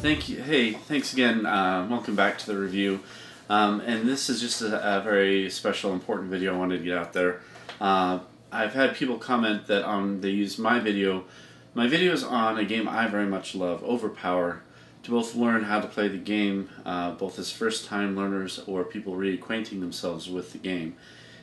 Thank you. Hey, thanks again. Welcome back to the review. And this is just a very special, important video I wanted to get out there. I've had people comment that they use my videos on a game I very much love, Overpower, to both learn how to play the game, both as first-time learners or people reacquainting themselves with the game.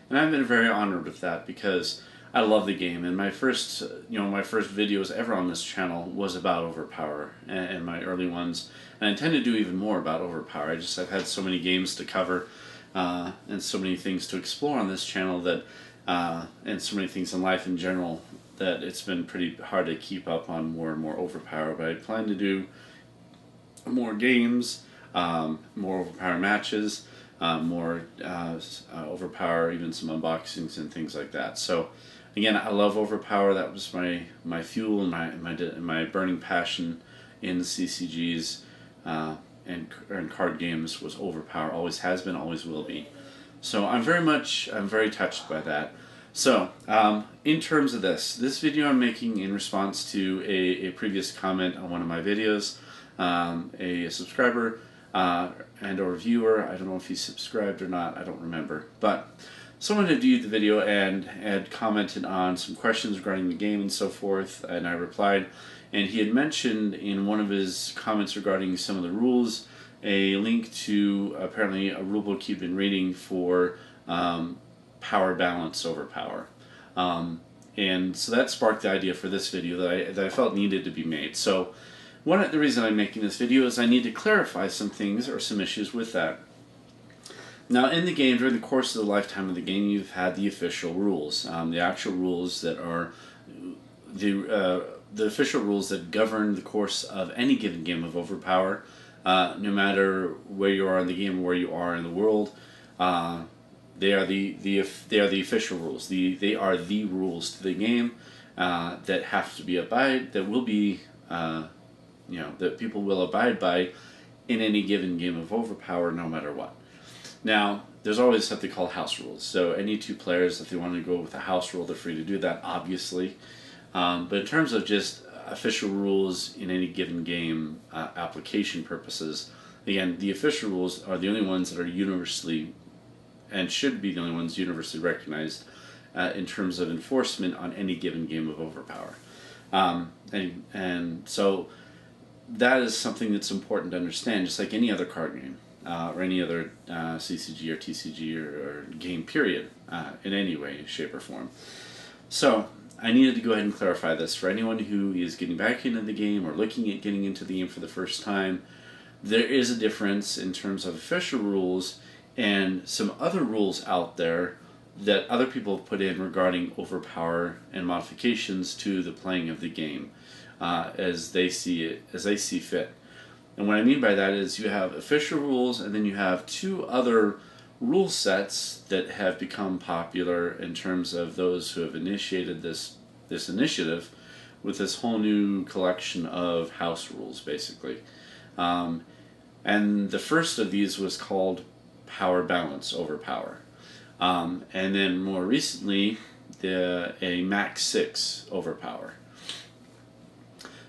And I've been very honored with that because I love the game, and my first videos ever on this channel was about Overpower, and my early ones. And I intend to do even more about Overpower. I've had so many games to cover, and so many things to explore on this channel that, and so many things in life in general, that it's been pretty hard to keep up on more and more Overpower. But I plan to do more games, more Overpower matches, more Overpower, even some unboxings and things like that. So again, I love Overpower. That was my fuel and my burning passion in CCGs and card games was Overpower. Always has been, always will be. So I'm very touched by that. So in terms of this video I'm making in response to a previous comment on one of my videos. A subscriber and or viewer, I don't know if he subscribed or not, I don't remember, but someone had viewed the video and had commented on some questions regarding the game and so forth, and I replied, and he had mentioned in one of his comments regarding some of the rules a link to apparently a rulebook he'd been reading for power balance Overpower. And so that sparked the idea for this video that I felt needed to be made. So the reason I'm making this video is I need to clarify some things or some issues with that. Now, in the game, during the course of the lifetime of the game, you've had the official rules, the actual rules that are the official rules that govern the course of any given game of Overpower, no matter where you are in the game or where you are in the world. They are the official rules. They are the rules to the game that have to be that will be that people will abide by in any given game of Overpower, no matter what. Now, there's always something called house rules. So any two players, if they want to go with a house rule, they're free to do that, obviously. But in terms of just official rules in any given game application purposes, again, the official rules are the only ones that are universally, and should be the only ones universally recognized in terms of enforcement on any given game of Overpower. And so that is something that's important to understand, just like any other card game or any other CCG or TCG or game period in any way, shape, or form. So I needed to go ahead and clarify this for anyone who is getting back into the game or looking at getting into the game for the first time. There is a difference in terms of official rules and some other rules out there that other people have put in regarding Overpower and modifications to the playing of the game as they see fit. And what I mean by that is you have official rules, and then you have two other rule sets that have become popular in terms of those who have initiated this initiative with this whole new collection of house rules, basically. And the first of these was called Power Balance Overpower. And then more recently, a Max 6 Overpower.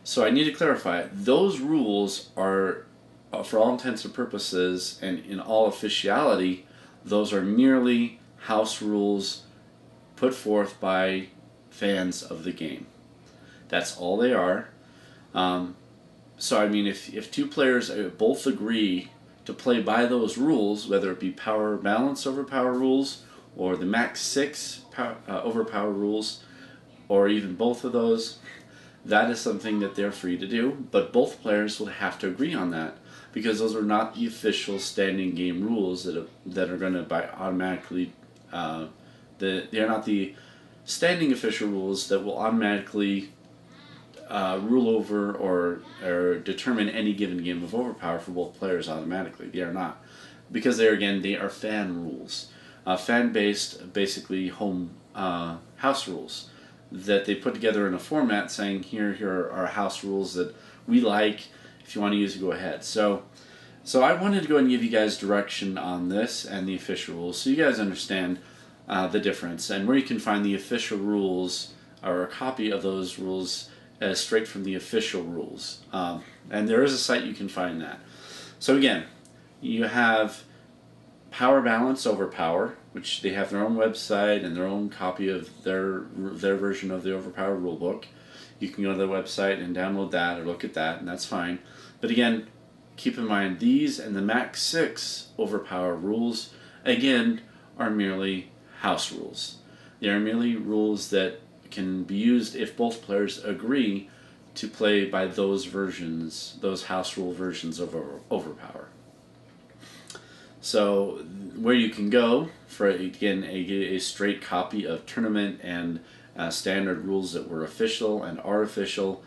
So I need to clarify, those rules are, for all intents and purposes, and in all officiality, those are merely house rules put forth by fans of the game. That's all they are. So I mean, if two players both agree to play by those rules, whether it be Power Balance Overpower rules or the Max 6 Overpower rules, or even both of those, that is something that they're free to do, but both players will have to agree on that, because those are not the official standing game rules that are going to automatically, they are not the standing official rules that will automatically rule over or determine any given game of Overpower for both players automatically. They are not, because they are fan rules, fan-based, basically home house rules that they put together in a format saying here are house rules that we like. If you want to use it, go ahead. So I wanted to go and give you guys direction on this and the official rules, so you guys understand the difference and where you can find the official rules or a copy of those rules straight from the official rules. And there is a site you can find that. So again, you have Power Balance Overpower, which they have their own website and their own copy of their version of the Overpower rulebook. You can go to their website and download that or look at that, and that's fine. But again, keep in mind these and the Max 6 Overpower rules, again, are merely house rules. They are merely rules that can be used if both players agree to play by those versions, those house rule versions of Overpower. So where you can go for, again, a straight copy of tournament and standard rules that were official and are official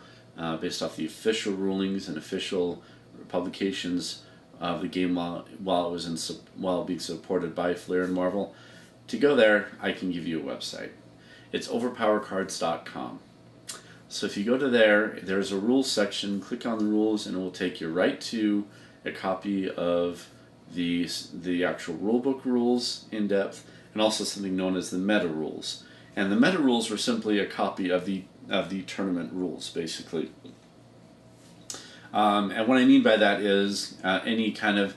based off the official rulings and official publications of the game while being supported by Flair and Marvel. To go there, I can give you a website. It's overpowercards.com. So if you go to there, there's a rules section. Click on the rules, and it will take you right to a copy of the actual rulebook rules in depth, and also something known as the meta rules. And the meta rules were simply a copy of the tournament rules, basically. And what I mean by that is any kind of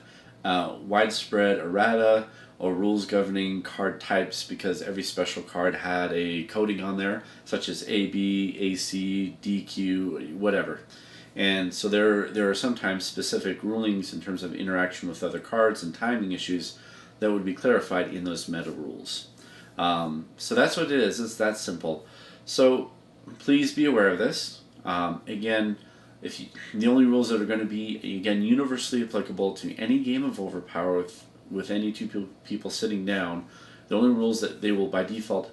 widespread errata or rules governing card types, because every special card had a coding on there, such as AB, AC, DQ, whatever. And so there are sometimes specific rulings in terms of interaction with other cards and timing issues that would be clarified in those meta rules. So that's what it is. It's that simple. So please be aware of this. Again, the only rules that are going to be, again, universally applicable to any game of Overpower with any two people sitting down, the only rules that they will by default,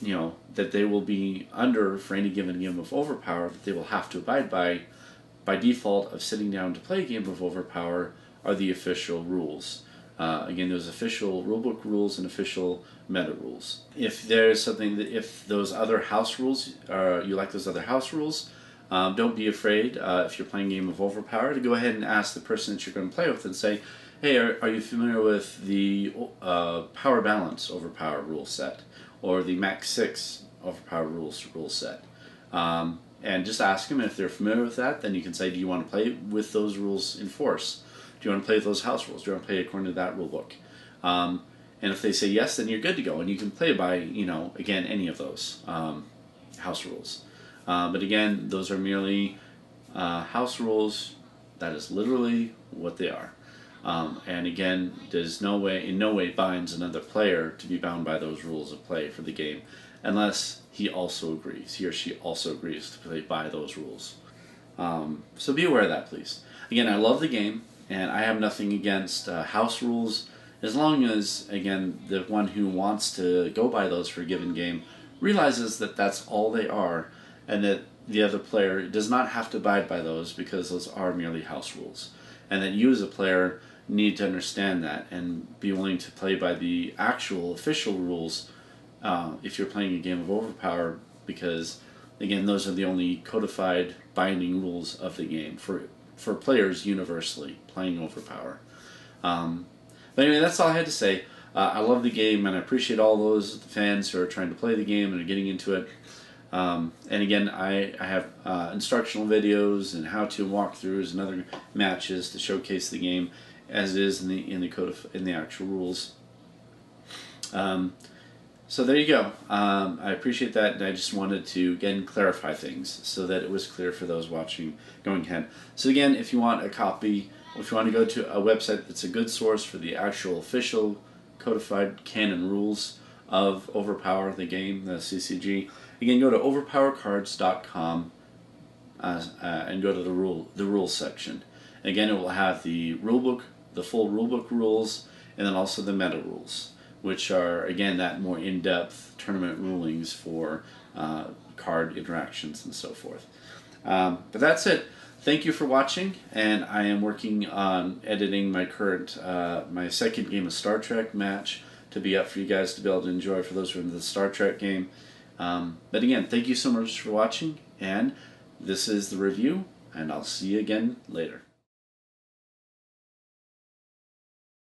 that they will be under for any given game of Overpower, that they will have to abide by default of sitting down to play a game of Overpower, are the official rules. Again, those official rulebook rules and official meta rules. If there's something that, if those other house rules, you like those other house rules, don't be afraid if you're playing a game of Overpower to go ahead and ask the person that you're going to play with and say, hey, are you familiar with the Power Balance Overpower rule set or the Max 6 Overpower Rules rule set? And just ask them if they're familiar with that. Then you can say, do you want to play with those rules in force? Do you want to play with those house rules? Do you want to play according to that rule book? And if they say yes, then you're good to go, and you can play by, again, any of those house rules. But again, those are merely house rules. That is literally what they are. And again, there's in no way binds another player to be bound by those rules of play for the game, unless he or she also agrees to play by those rules. So be aware of that, please. Again, I love the game, and I have nothing against house rules, as long as, again, the one who wants to go by those for a given game realizes that that's all they are, and that the other player does not have to abide by those, because those are merely house rules. And that you as a player need to understand that and be willing to play by the actual official rules if you're playing a game of Overpower, because, again, those are the only codified binding rules of the game for players universally playing Overpower. But anyway, that's all I had to say. I love the game, and I appreciate all those fans who are trying to play the game and are getting into it. And again, I have instructional videos and how-to walkthroughs and other matches to showcase the game as it is in the actual rules. So there you go. I appreciate that, and I just wanted to again clarify things so that it was clear for those watching going ahead. So again, if you want a copy, or if you want to go to a website that's a good source for the actual official codified canon rules of Overpower, the game, the CCG, again, go to overpowercards.com and go to the rules section. Again, it will have the rulebook, the full rulebook rules, and then also the meta rules, which are, again, that more in-depth tournament rulings for card interactions and so forth. But that's it. Thank you for watching, and I am working on editing my my second game of Star Trek match to be up for you guys to be able to enjoy for those who are into the Star Trek game. But again, thank you so much for watching, and this is the review, and I'll see you again later.